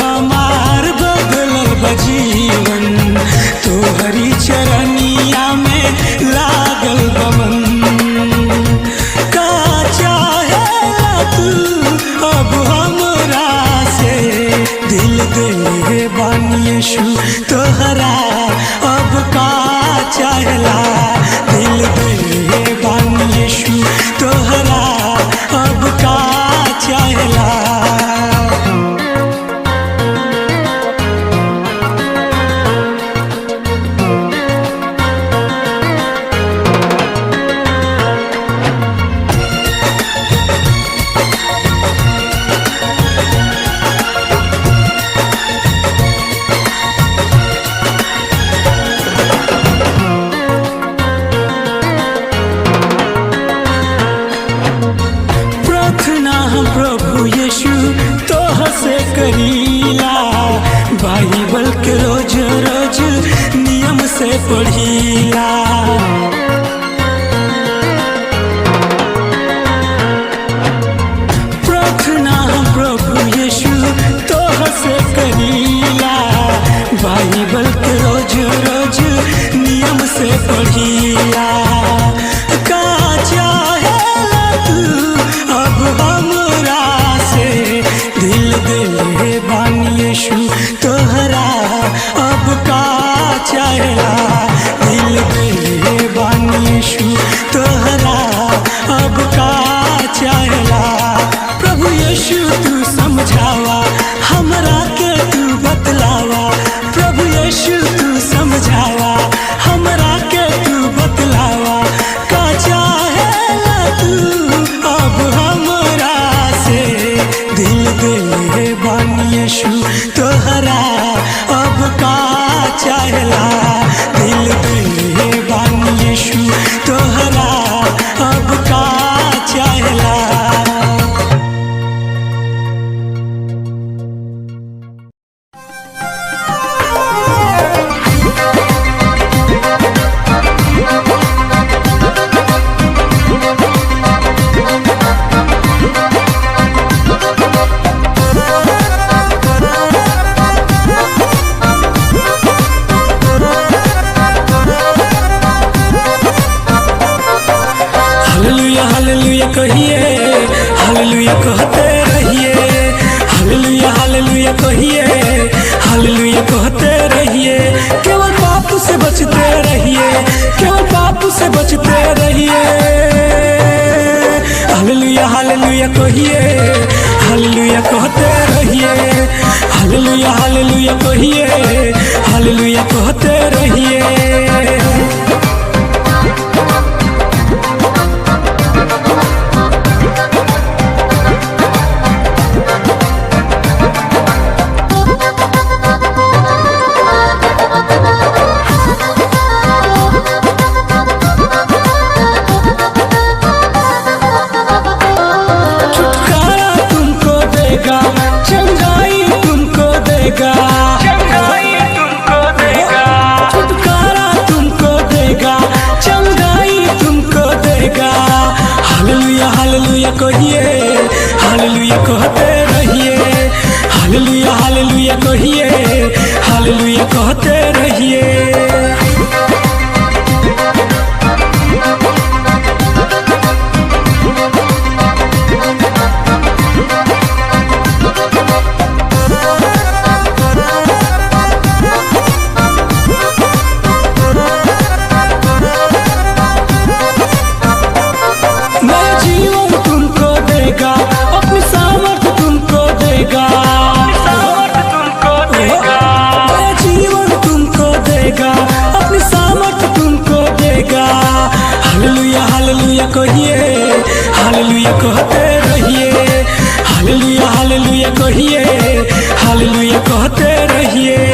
हमार बदलल बजीवन, तोहरी चरनिया में लागल बमन। का चाहेला तू अब हमरा से, दिल दे बानी यीशु तोहरा अब का चाहेला, दिल दे बानी यीशु तोहरा अब का चाहेला। प्रभु यीशु तोह से करीला, बाइबल के रोज रोज नियम से पढ़ीला। प्रार्थना प्रभु यीशु तोह से करीला, बाइबल के रोज रोज नियम से पढ़ीला। का चाहेला तू अब हमरा से, दिल दे बानी यीशु तोहरा अब का चाहेला, दिल दे बानी यीशु तोहरा अब का चाहेला। प्रभु यीशु तू समझावा हमरा के, तू बतलावा। प्रभु यीशु तू समझावा हमरा के, तू बतलावा। का चाहेला तू अब हमरा से, दिल दे बानी यीशु तोहरा अब का चाहेला, दिल दे बानी यीशु तोहरा अब का चाहेला। हालेलुया कहिए, हालेलुया कहते रहिए, हालेलुया हालेलुया कहिए, हालेलुया कहते रहिए। केवल पाप से बचते रहिए, केवल पाप से बचते रहिए। हालेलुया हालेलुया कहिए, हालेलुया कहते रहिए, हालेलुया हालेलुया कहिए, हालेलुया कहते रहिए। चंगाई तुमको देगा, चंगाई तुमको देगा, छुटकारा तुमको देगा, चंगाई तुमको देगा। हालेलुया हालेलुया कहिए, हालेलुया कहते रहिए, हालेलुया हालेलुया कहिए, हालेलुया कहते रहिए। अपनी सामर्थ तुमको देगा, जीवन तुमको देगा, अपनी सामर्थ तुमको देगा। हालेलुया हालेलुया कहिए, हालेलुया कहते रहिए, हालेलुया हालेलुया कहिए, हालेलुया कहते रहिए।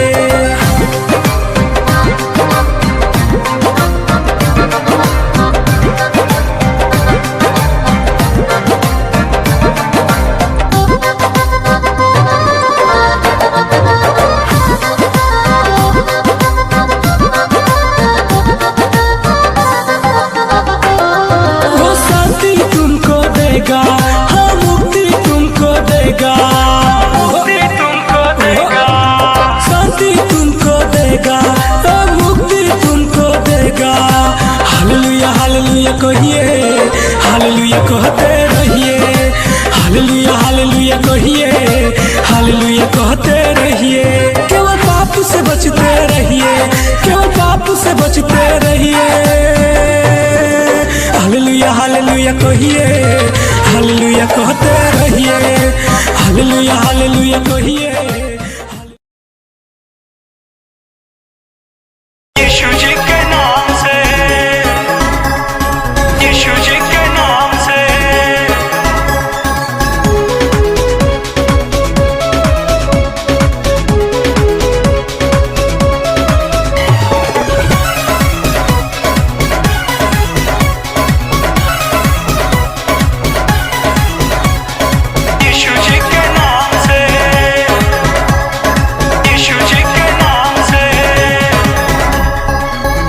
देगा, हाँ मुक्ति तुमको देगा, मुक्ति हालेलुया कहिए, हालेलुया कहते रहिए। केवल पाप से बचते रहिए, केवल पाप से बचते रहिए। हालेलुया हालेलुया कहिए, हालेलुया कहते रहिए। हालेलुया हालेलुया कहिए। यीशु जी के नाम से, यीशु जी के नाम से। यीशु जी के नाम से, यीशु जी के नाम से।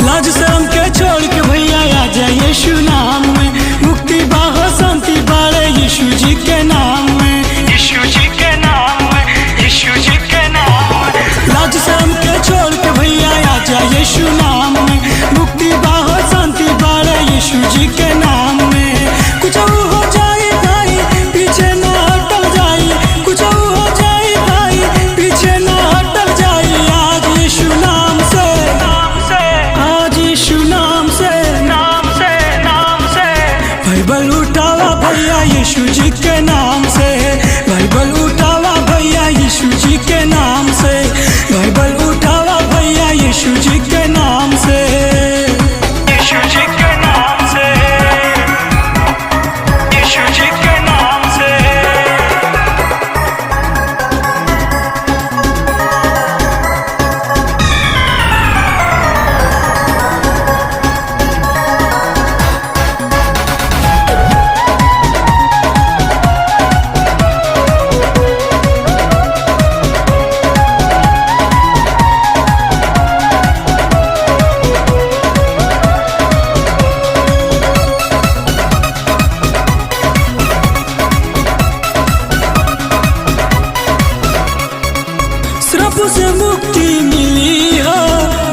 लाज शर्म के छोड़ के भैया आ जाए यीशु नाम में। मुक्ति बाहो शांति बाड़े यीशु जी के नाम में, यीशु जी के नाम में, यीशु जी के नाम में। लाज शर्म के छोड़ के भैया आ जाए यीशु नाम में। मुक्ति बाहो शांति बाड़े यीशु जी के नाम में। कुछ हो जाए भाई पीछे ना हटल जाई, कुछ हो जाए भाई पीछे ना हटल जाई। आज यीशु नाम से, नाम से, आज यीशु नाम से, नाम से, नाम से। बाइबल उठावा भैया यीशु जी के नाम से। बाइबल उठावा भैया यीशु जी के नाम से। बाइबल उठावा भैया यीशु जी के नाम से। यीशु जी के नाम से, यीशु जी के नाम से। श्राप से मुक्ति मिली हो,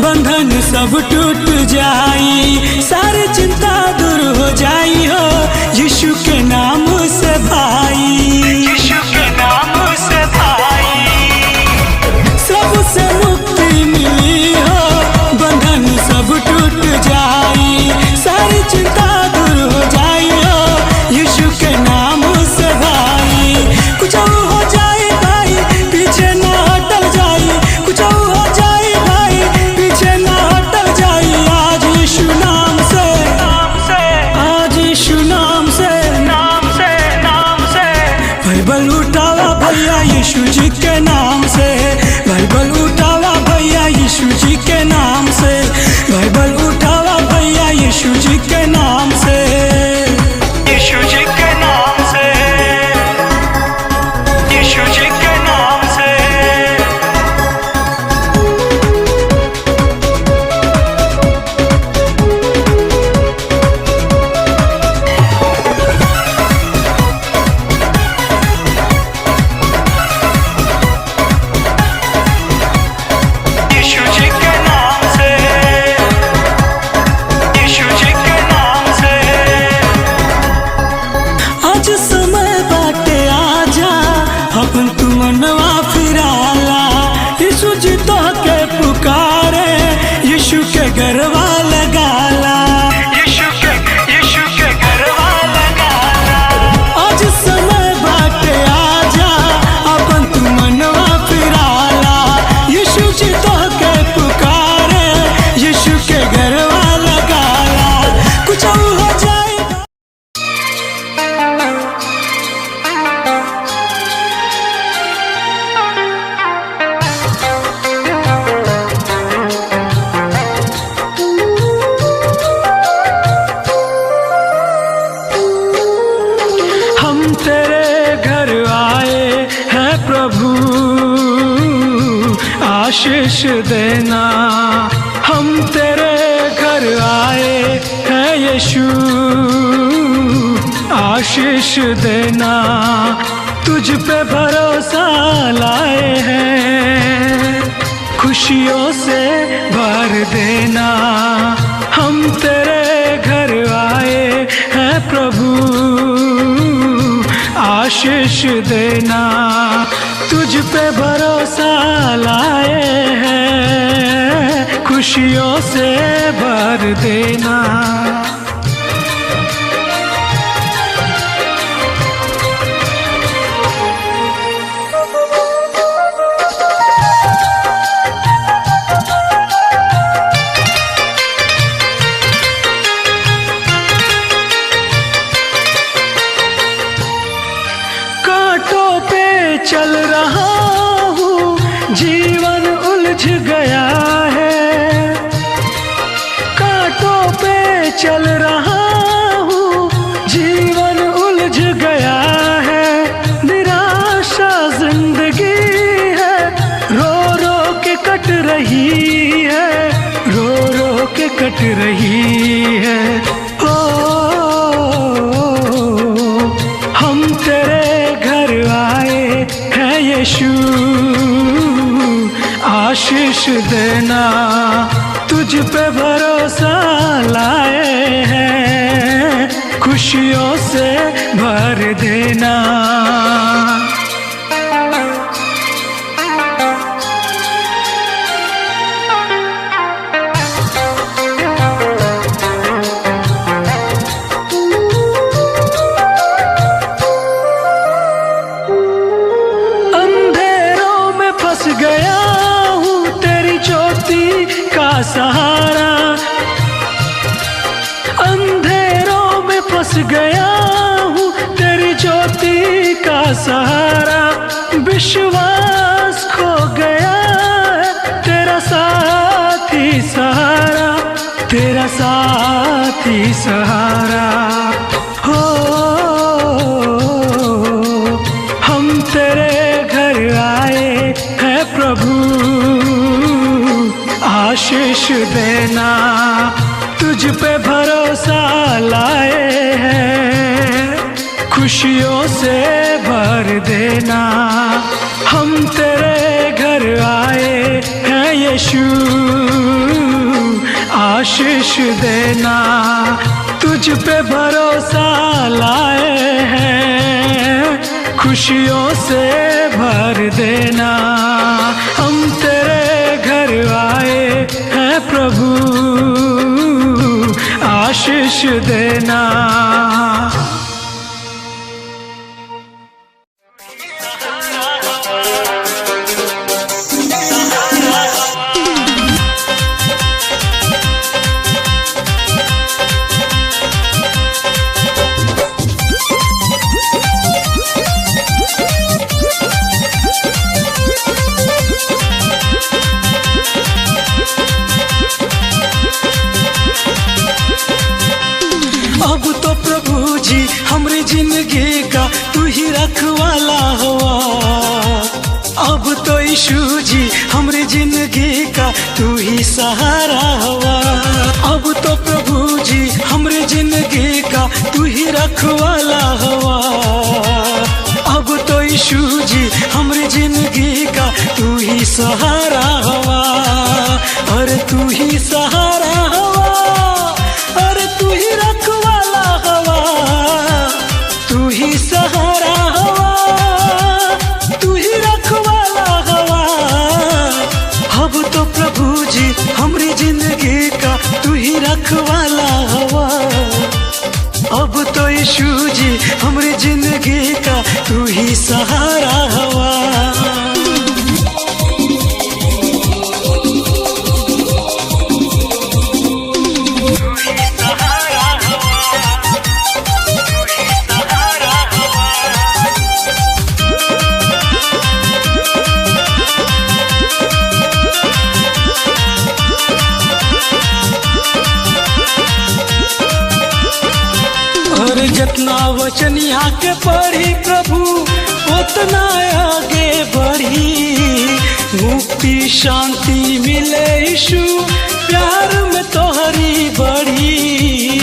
बंधन सब टूट जाई। सारी चिंता दूर हो जाई हो यीशु के नाम से भाई। यीशु के नाम से भाई। श्राप से मुक्ति मिली हो, बंधन सब टूट जाई। सारी चिंता दूर हो जाई हो यीशु के नाम से भाई। कुछ हो जाए भाई पीछे ना हटल जाई, कुछ हो जाए भाई पीछे ना हटल जाई। आज यीशु नाम से, नाम से, आज यीशु नाम से। नाम से, नाम से। बाइबल उठावा भैया यीशु जी के नाम से। बाइबल उठावा भैया यीशु जी के नाम से। बाइबल उठावा भैया यीशु जी के नाम से। यीशु जी के नाम से, यीशु जी के नाम से। यीशु जी के नाम से, यीशु जी के नाम से। आज समय बाटे आजा अपन तू मनवा फिराला। यीशु जी तो के पुकारे, यीशु के गरबा लगाला। यीशु के गरबा लगाला। आज समय बाटे आजा अपन तू मनवा फिराला। यीशु जी तो के पुकारे, यीशु के गरबा लगाला। कुछ हो जाए हम तेरे घर आए हैं प्रभु, आशीष देना। हम तेरे घर आए हैं यीशु, आशीष देना। तुझ पे भरोसा लाए हैं, खुशियों से भर देना। हम तेरे घर आए हैं प्रभु, आशीष देना, तुझ पे भरोसा लाए हैं, खुशियों से भर देना। चल रहा हूँ, जीवन उलझ गया है, कांटों पे चल रहा हूँ, जीवन उलझ गया है, निराशा जिंदगी है, रो रो के कट रही है, रो रो के कट रही है। ओ हम तेरे घर आए हैं यीशु, आशीष देना, तुझ पे भरोसा लाए हैं, खुशियों से भर देना। गया हूँ तेरी ज्योति का सहारा, अंधेरों में फंस गया हूँ तेरी ज्योति का सहारा, विश्वास खो गया है, तेरा साथी सहारा, तेरा साथी सहारा। हो हम तेरे घर आए है प्रभु, आशीष देना, तुझ पे भरोसा लाए हैं, खुशियों से भर देना। हम तेरे घर आए हैं यीशु, आशीष देना, तुझ पे भरोसा लाए हैं, खुशियों से भर देना। हम तेरे घर आए हैं प्रभु, आशीष देना। अब तो प्रभु जी हमरी जिंदगी का तू ही रखवाला हुआ, अब तो यीशु जी हमरी जिंदगी का तू ही सहारा हुआ, अब तो प्रभु जी हमरी जिंदगी का तू ही रखवाला हुआ, अब तो यीशु जी हमरी जिंदगी का तू ही सहारा हुआ, और तू ही सहारा हुआ, और तू ही रखवाला हुआ, तू ही सहारा हुआ, तू ही रखवाला हुआ। अब तो प्रभु जी हमरी जिंदगी का तू ही रखवाला हुआ, अब तो यीशु जी हमरी जिंदगी का तू ही सहारा हुआ। जितना वचन यहाँ के पढ़ी प्रभु उतना आगे बढ़ी, मुक्ति शांति मिले यीशु प्यार में तोहरी बढ़ी,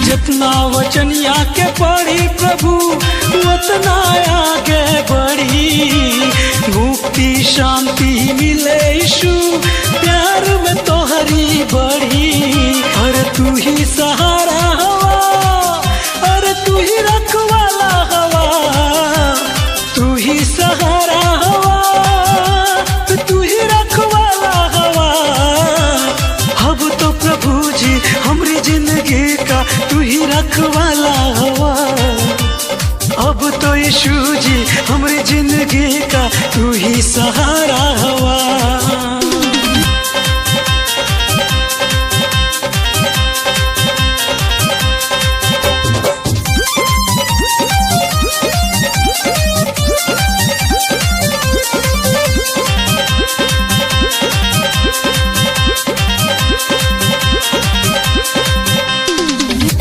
जितना वचन यहाँ के पढ़ी प्रभु उतना आगे बढ़ी, मुक्ति शांति मिले यीशु प्यार में तोहरी बढ़ी, और तू ही सहारा हुआ, सहारा हवा, तू ही रखवाला हवा। अब तो प्रभु जी हमरी जिंदगी का तू ही रखवाला हवा। अब तो यीशु जी हमरी जिंदगी का तू ही सहारा हवा।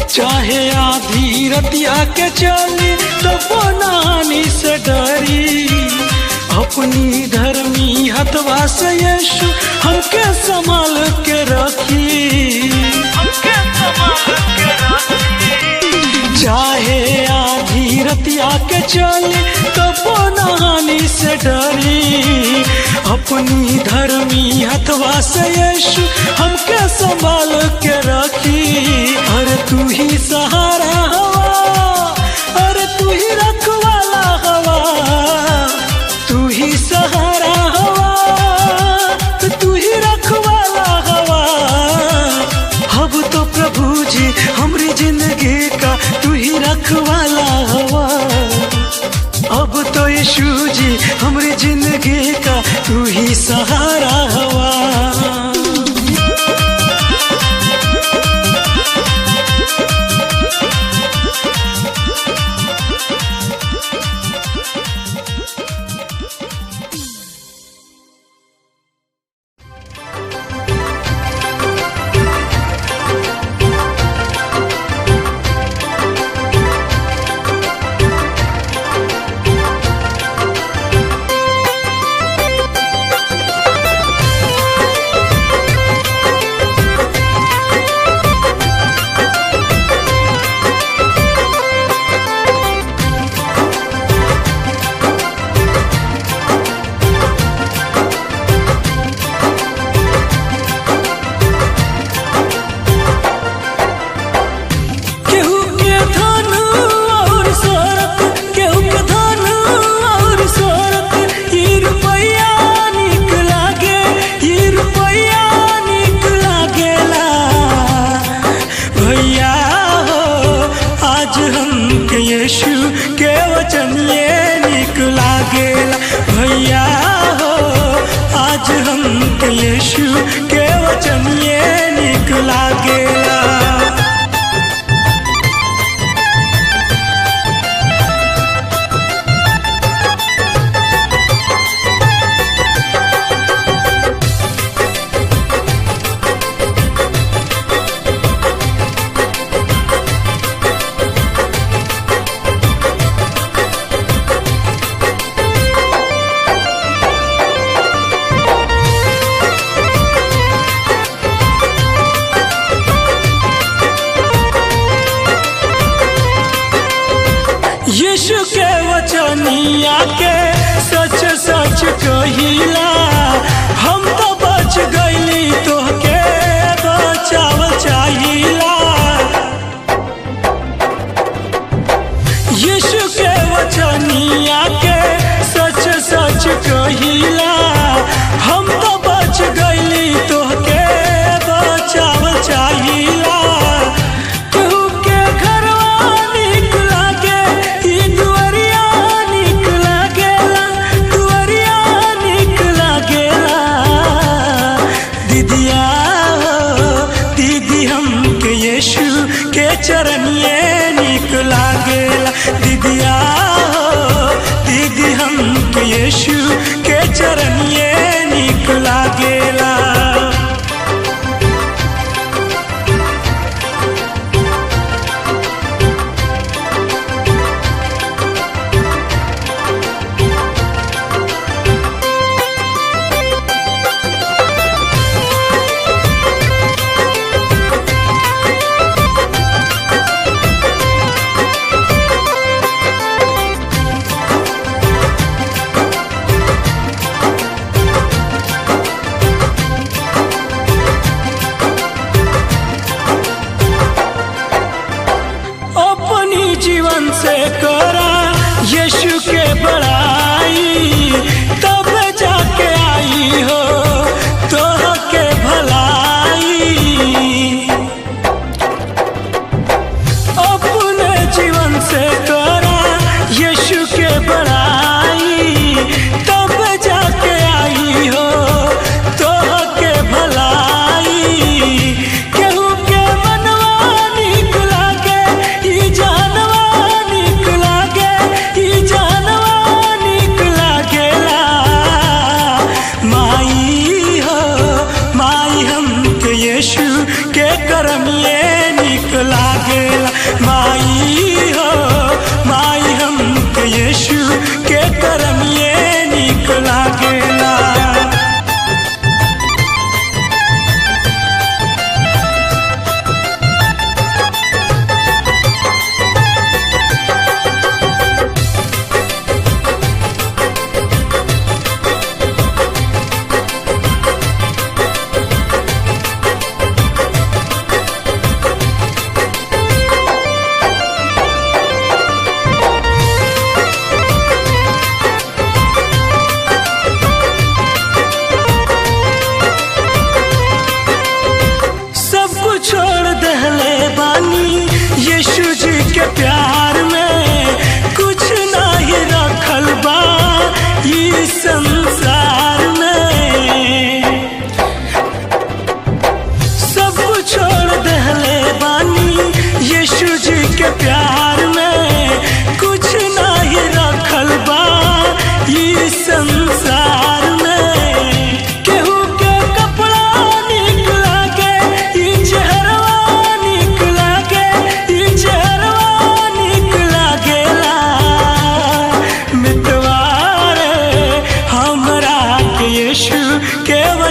चाहे आधी रतिया के चली तो बनानी से डरी, अपनी धर्मी हथवा से यीशु हमके संभाल के रखी, हमके संभाल के रखी। चाहे आधी रतिया के चली तो बनानी से डरी, अपनी धर्मी हथवा से यीशु हमके संभाल के रखी। अरे तू ही सहारा हवा, अरे तू ही रखवाला हवा, तू ही सहारा हवा, तू ही रखवाला हवा। अब तो प्रभु जी हमरी जिंदगी का तू ही रखवाला हवा। अब तो यीशु जी हमरी जिंदगी का तू ही सहारा हवा। यीशु के वचनिया के सच सच कहिला, हम तो बच गईली तोहके बचावल चाहिला। यीशु के वचनिया के सच सच कहिला, हम तो बच गईली तोहके बचावल चाहिला। चरनिए निक लागेला दीदिया हो, दीदी हमके यीशु के चरनिए निक लागेला।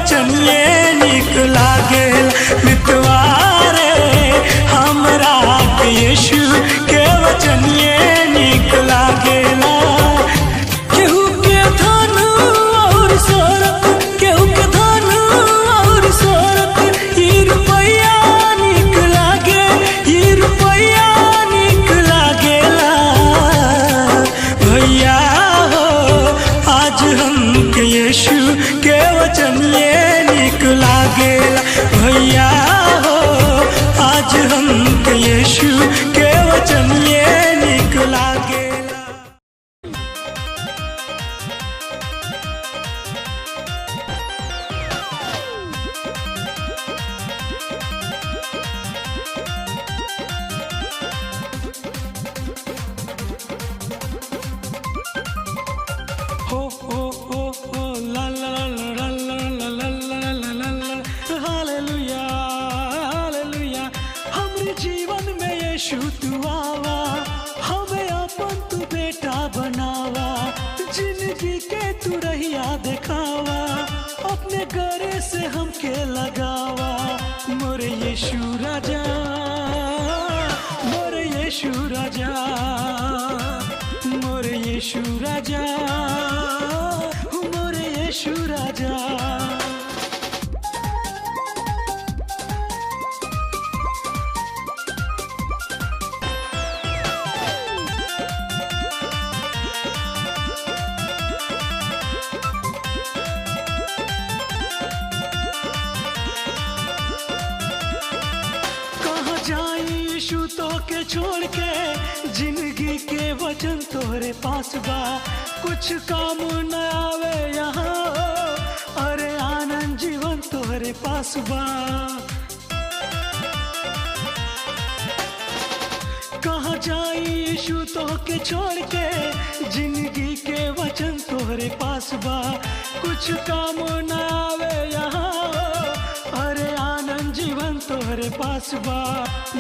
वचनिए निक लागेला मितवारे हमरा के यीशु के वचनिए निक लागेला। केहू के धन और शोहरत, केहू के धन और शोहरत, ई रुपया निक लागे, ई रुपया निक लागेला। भैया हो आज हमके यीशु के वचनिए निक लागेला। भैया हो आज हमके यीशु के वचनिए निक लागेला। हो ला ला ला ला ला ला ला ला ला ला, हालेलुया हालेलुया। हमरे जीवन में यीशु तू आवा, हमें अपन तू बेटा बनावा, जिंदगी के तू रहिया दिखावा, अपने गरे से हमके लगावा। मोरे यीशु राजा, मोरे यीशु राजा, मोरे यीशु राजा, मोरे यीशु राजा। कहाँ जाई यीशु तो के छोड़ के, जिंदगी के वचन तोहरे पास बा, कुछ काम न आवे यहाँ, अरे आनंद जीवन तोहरे पास बा। कहाँ जाई यीशु तो के छोड़ के, जिंदगी के वचन तोहरे पास बा, कुछ काम न आवे यहाँ, अरे आनंद जीवन तोहरे पास बा।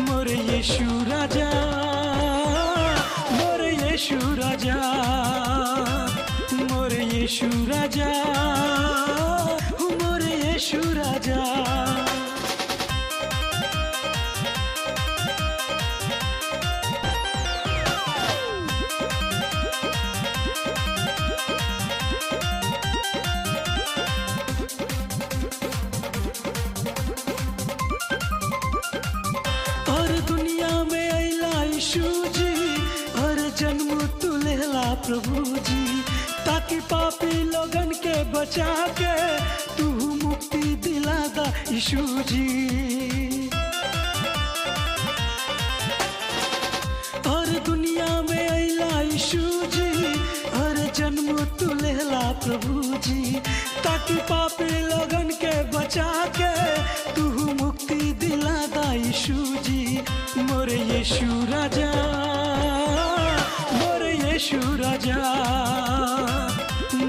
मोरे यीशु राजा, मोरे यीशु राजा, मोरे यीशु राजा, मोरे यीशु राजा। और दुनिया में अइला यीशु जी, और जन्म तू लेला प्रभु जी, ताकि पापी लोगन के बचा के तू मुक्ति दिला दा यीशु जी। और दुनिया में अइला यीशु जी, और जन्म तू लेला प्रभु जी, ताकि पापी लोगन के बचा के तू मुक्ति दिला दा यीशु जी। मोरे यीशु राजा, मोरे यीशु राजा,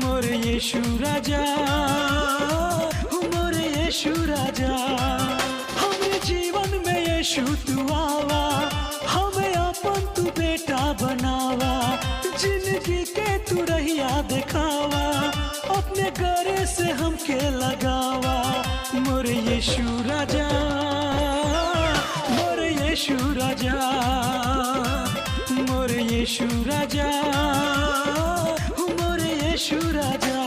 मोरे यीशु राजा, मोरे यीशु राजा। हमरे जीवन में यीशु तू आवा, हमें अपन तू बेटा बनावा, जिंदगी के तू रहिया दिखावा, अपने गरे से हमके लगावा। मोरे यीशु राजा, मोरे यीशु राजा, मोरे यीशु राजा, मोरे यीशु राजा।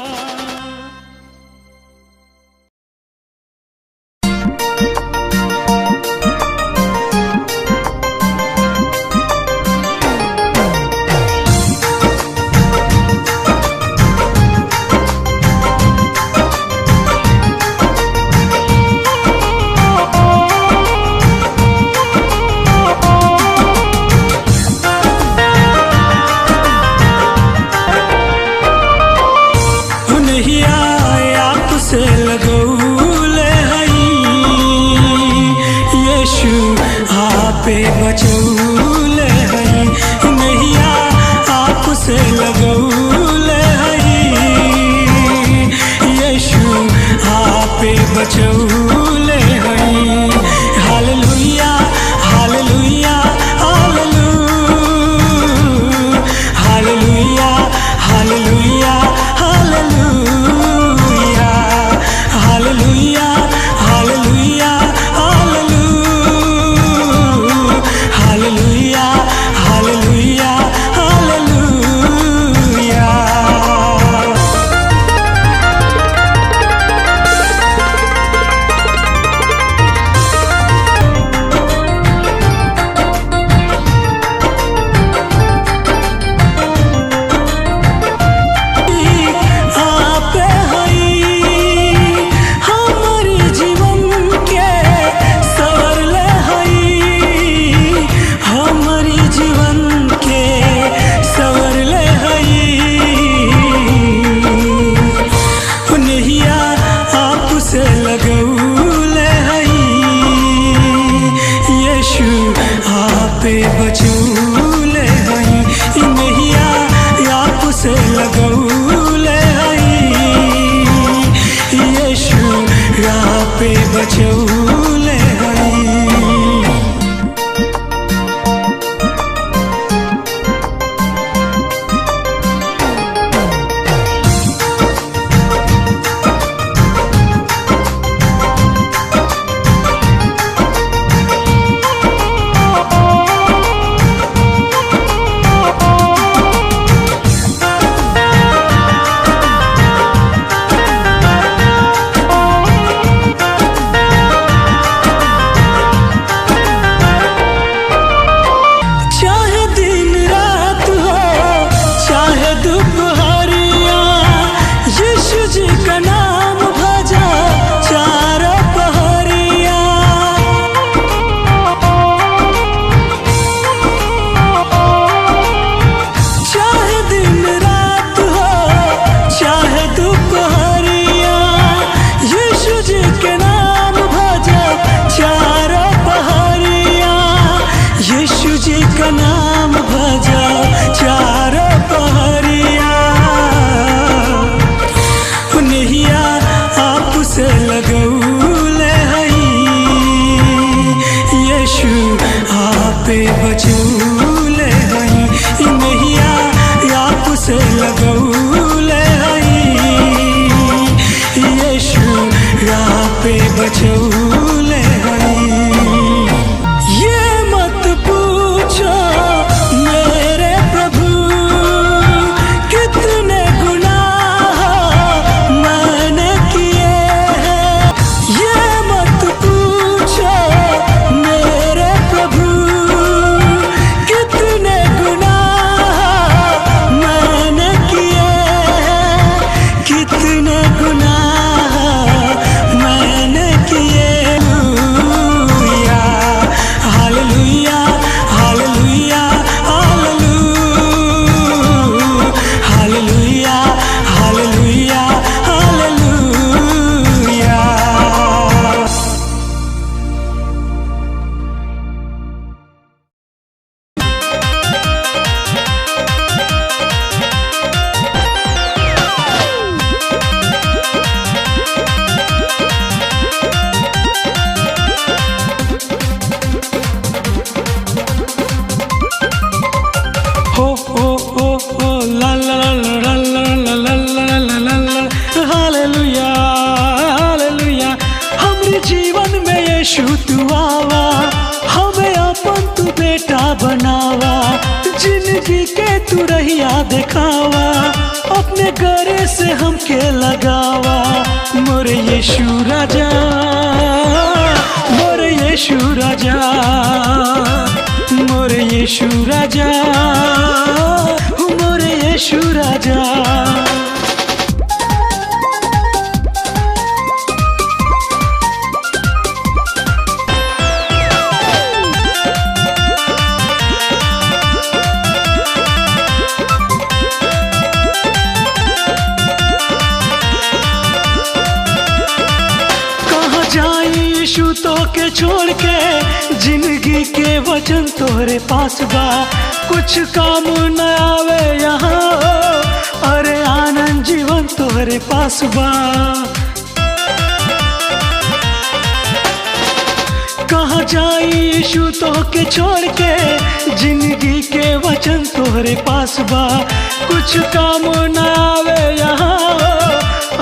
पे बचौले हई नैया आपसे लगौले हई यीशु आपे बचौले हई। Hallelujah hallelujah hallelujah hallelujah hallelujah hallelujah hallelujah तू रहिया दिखावा, अपने गरे से हमके लगावा। मोरे यीशु राजा, मोरे यीशु राजा, मोरे यीशु राजा, मोरे यीशु राजा। यीशु तो के छोड़ के, जिंदगी के वचन तोरे पास बा। कुछ काम न आवे यहाँ, अरे आनंद जीवन तोरे पास बा। कहाँ जाई यीशु तो के छोड़ के, जिंदगी के वचन तोरे पास बा। कुछ काम न आवे यहाँ,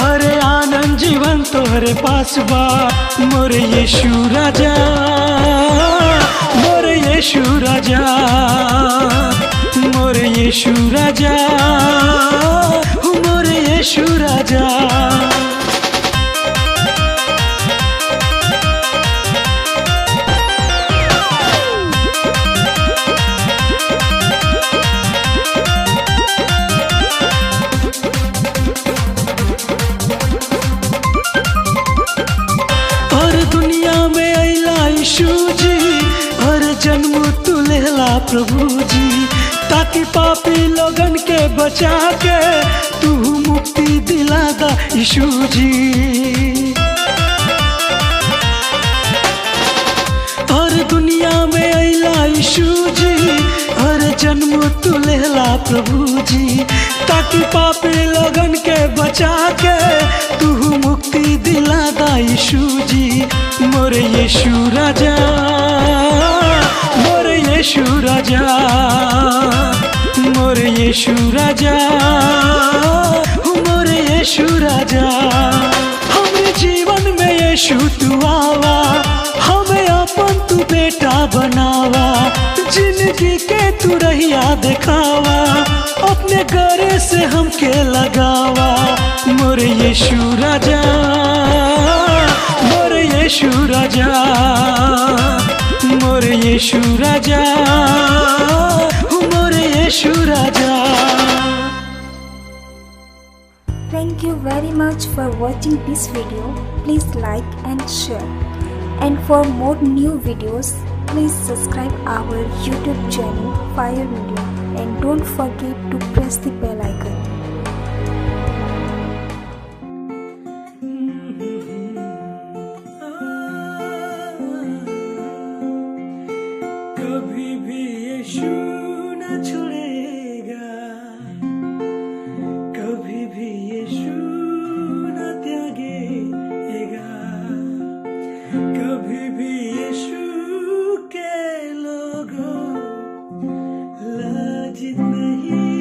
अरे आनंद जीवन तोहरे पास बा। मोरे यीशु राजा, मोरे यीशु राजा, मोरे यीशु राजा, मोरे यीशु राजा। जन्म तू लेला प्रभु जी, ताकि पापी लोगन के बचा के तू मुक्ति दिला दा यीशु जी। और दुनिया में अइला यीशु जी, और जन्म तू लेला प्रभु जी, ताकि पापी लोगन के बचा के तू मुक्ति दिला दा यीशु जी। मोरे यीशु राजा, मोरे यीशु राजा, मोरे यीशु राजा, मोरे यीशु राजा। हमरे जीवन में यीशु तू आवा, हमें अपन तू बेटा बनावा। जिंदगी के तू रहिया दिखावा, अपने गरे से हमके लगावा। मोरे यीशु राजा, मोरे यीशु राजा, मोरे यीशु राजा, मोरे यीशु राजा। Thank you very much for watching this video. Please like and share. And for more new videos, please subscribe our YouTube channel Fire Media and don't forget to press the bell icon. कभी भी यीशु न छोड़ेगा, कभी भी यीशु न त्यागेगा, कभी भी यीशु के लोगों लाज नहीं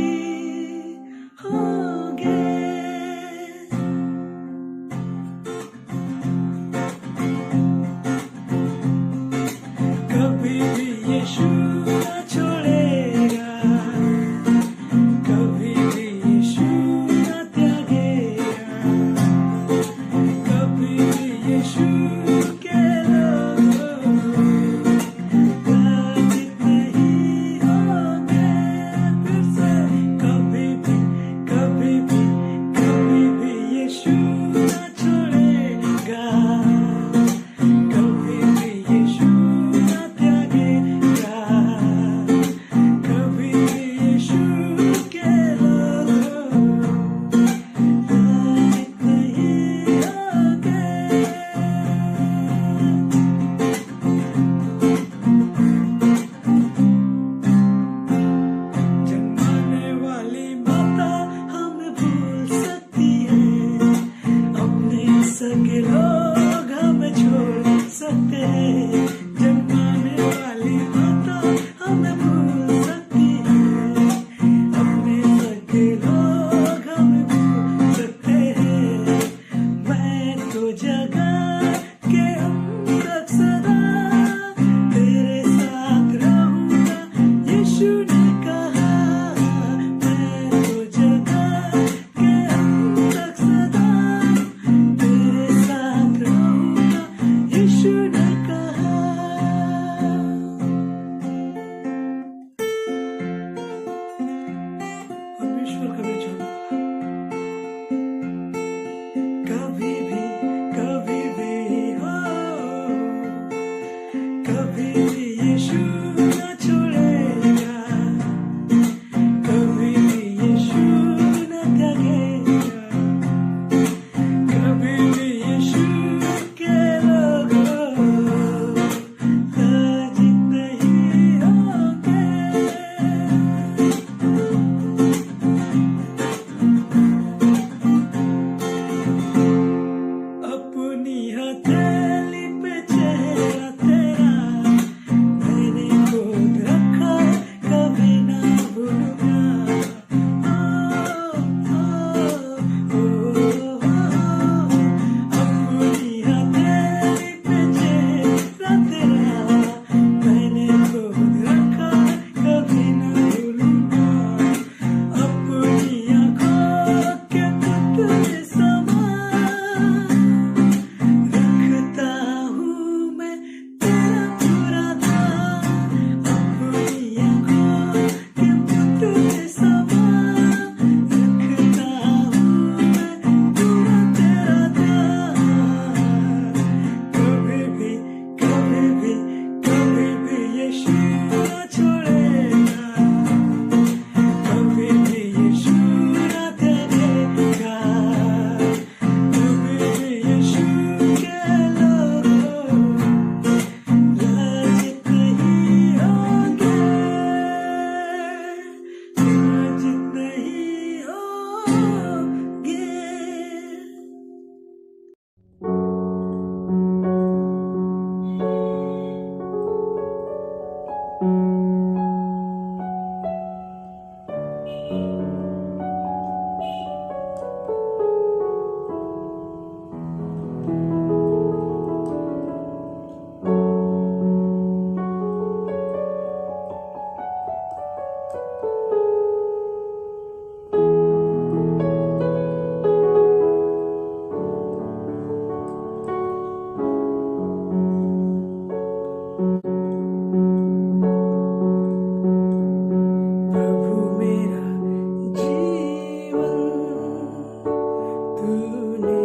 तूने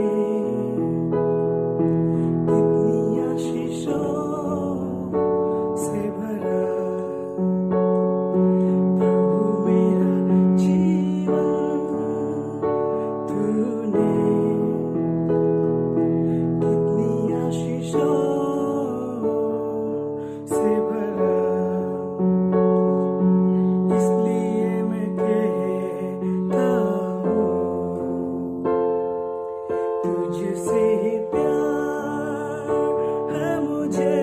कितनी आशीषों से भरा प्रभु मेरा जीवन तूने कितनी आशीषों से भरा इसलिए मैं कहता हूँ तुझसे ही प्यार है मुझे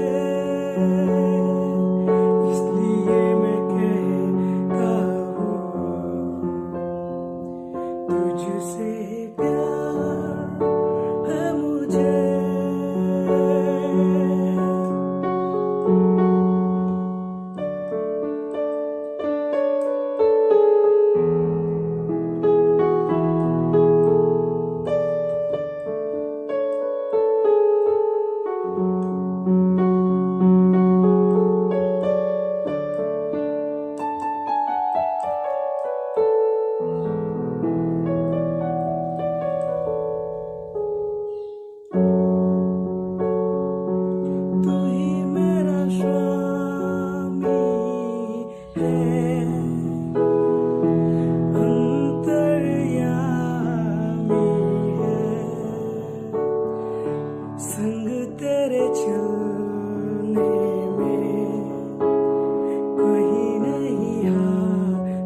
इसलिए मैं कहता हूँ तुझसे ही प्यार है मुझे तू ही मेरा स्वामी है अंतर्यामी है संग तेरे चलने में कोई नहीं हानि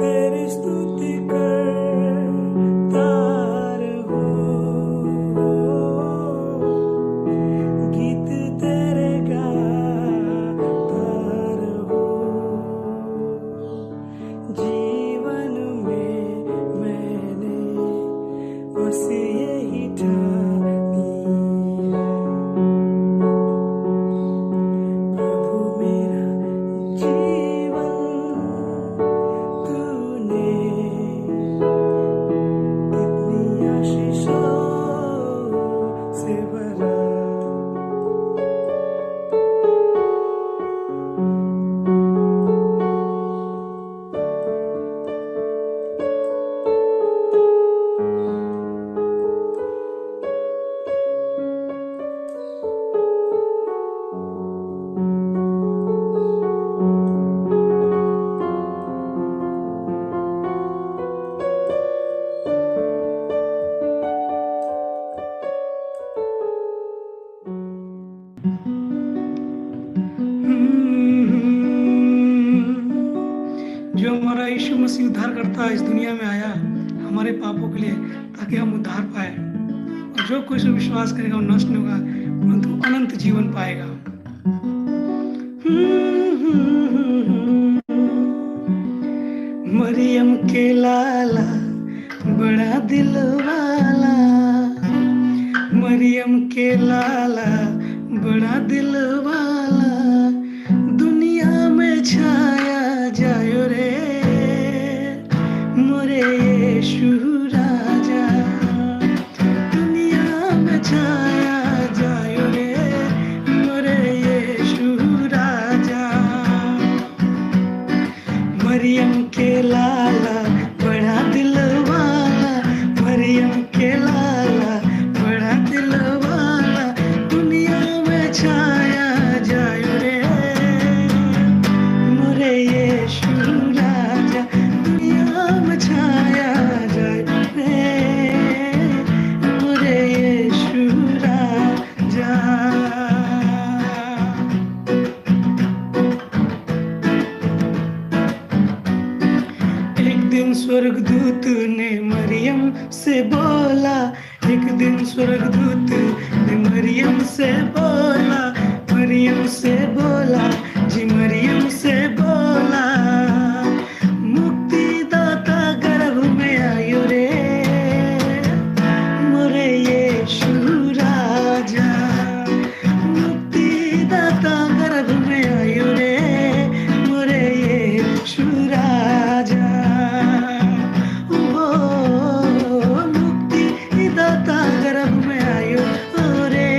तेरी स्तुति करता रहूं गीत तेरे गाता रहूं जीवन में मैंने बस यही ठानी है प्रभु मेरा जीवन तूने कितनी आशीषों से भरा जो हमारा यीशु मसीह उद्धार करता इस दुनिया में आया हमारे पापों के लिए ताकि हम उद्धार पाए और जो कोई उसमें विश्वास करेगा वो नष्ट नहीं होगा परंतु अनंत जीवन पाएगा। मरियम के लाला बड़ा दिल वाला मरियम के लाला बड़ा दिल वाला दुनिया में छाया जायो रे मोरे यीशु राजा दुनिया में छाया जायो रे मोरे यीशु राजा मरियम के लाला बड़ा दिल वाला मरियम के लाला बड़ा दिल वाला दुनिया में छाया जायो रे मोरे यीशु राजा दुनिया में छाया जायो रे मोरे यीशु राजा। एक दिन स्वर्गदूत ने मरियम से बोला एक दिन स्वर्गदूत ने मरियम से बोला मरियम से बोला जी मरियम से बोला मुक्तिदाता गर्भ में आयो रे मोरे यीशु राजा मुक्तिदाता गर्भ में आयो रे मोरे यीशु राजा मुक्तिदाता गर्भ में आयो रे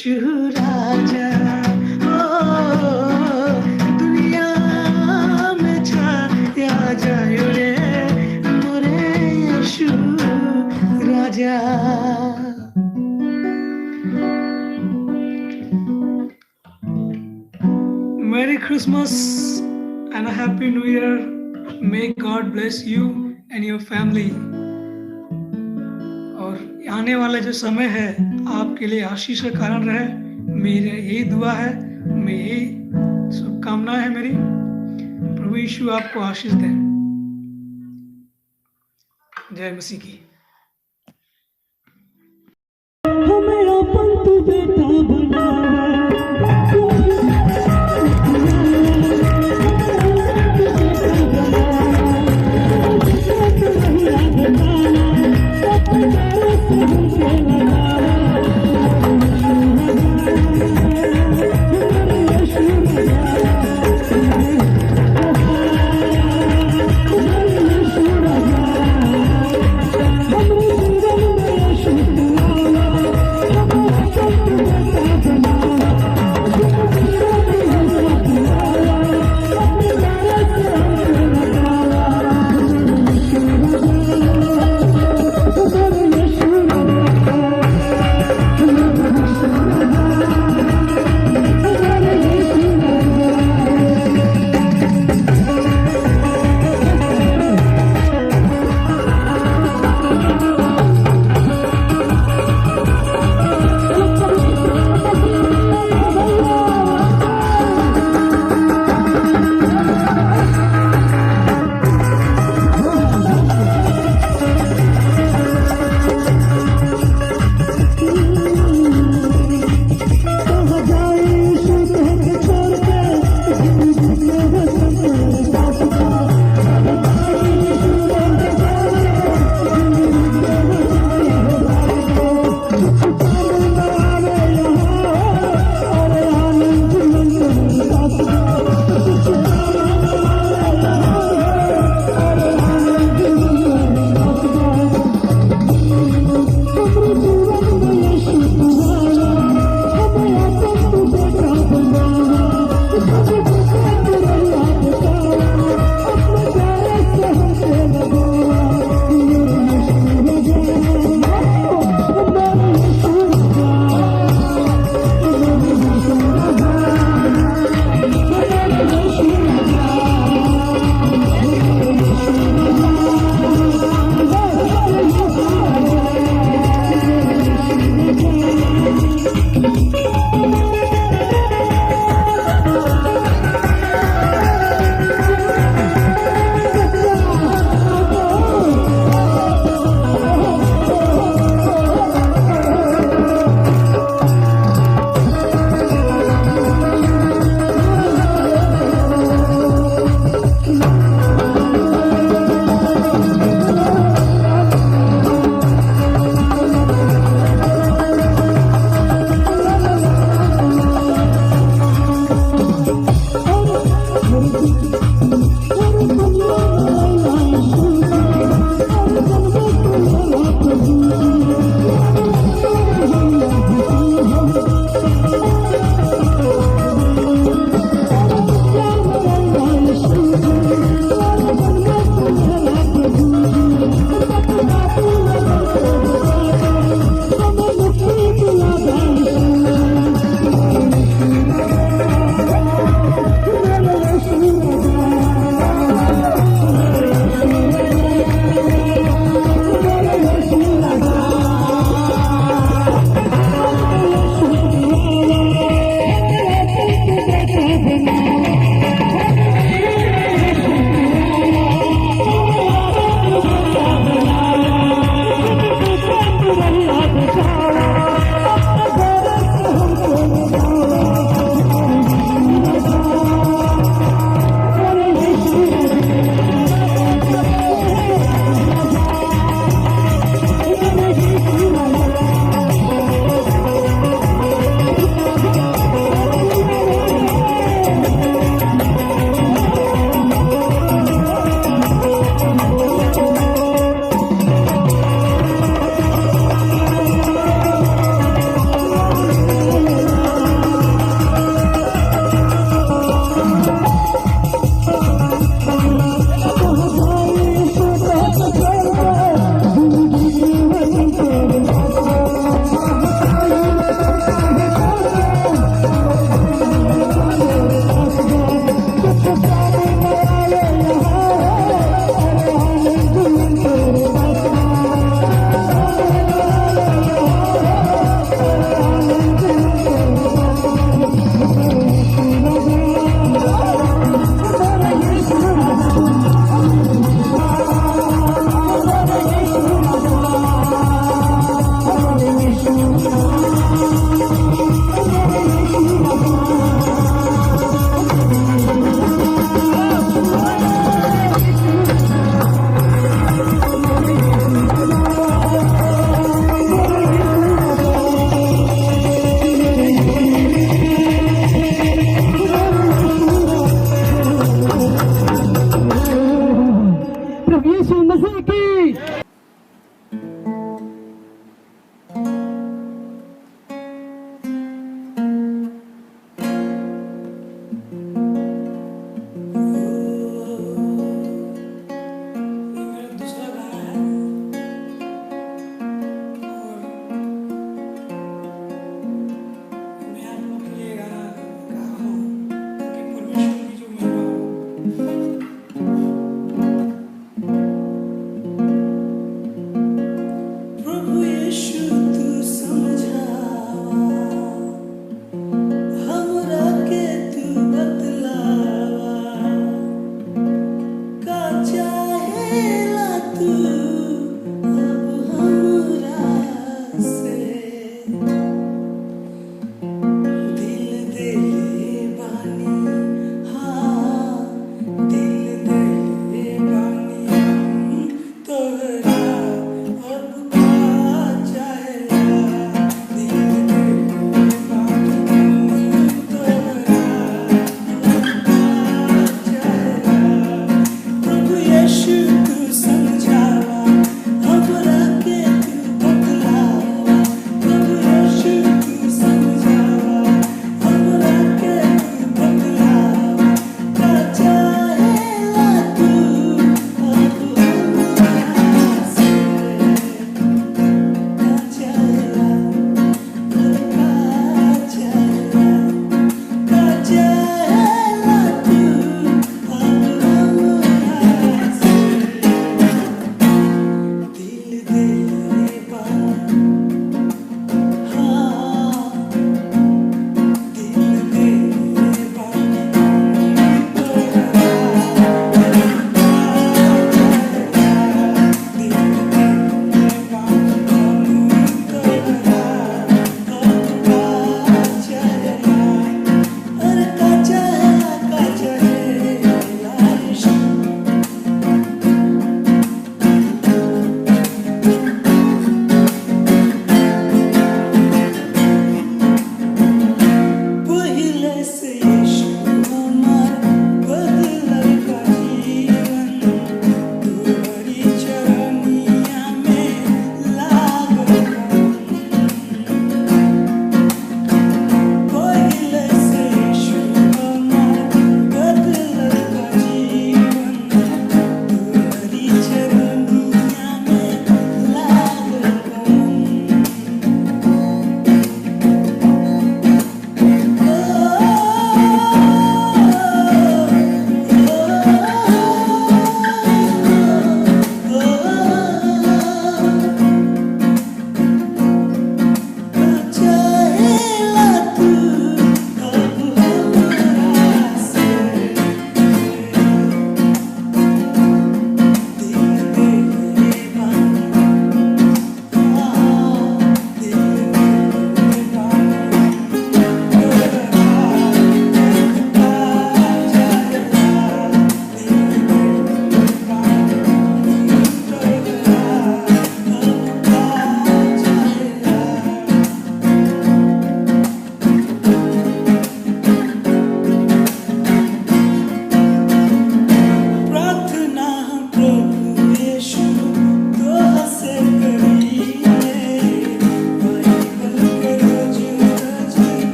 यीशु राजा दुनिया में छाया जायो रे मोरे यीशु राजा। Merry Christmas and a Happy New Year. May God bless you and your family. और आने वाला जो समय है आपके लिए आशीष का कारण रहे, मेरी यही दुआ है, मैं यही शुभकामनाएं है मेरी। प्रभु यीशु आपको आशीष दे। जय मसीह की। हमें अपन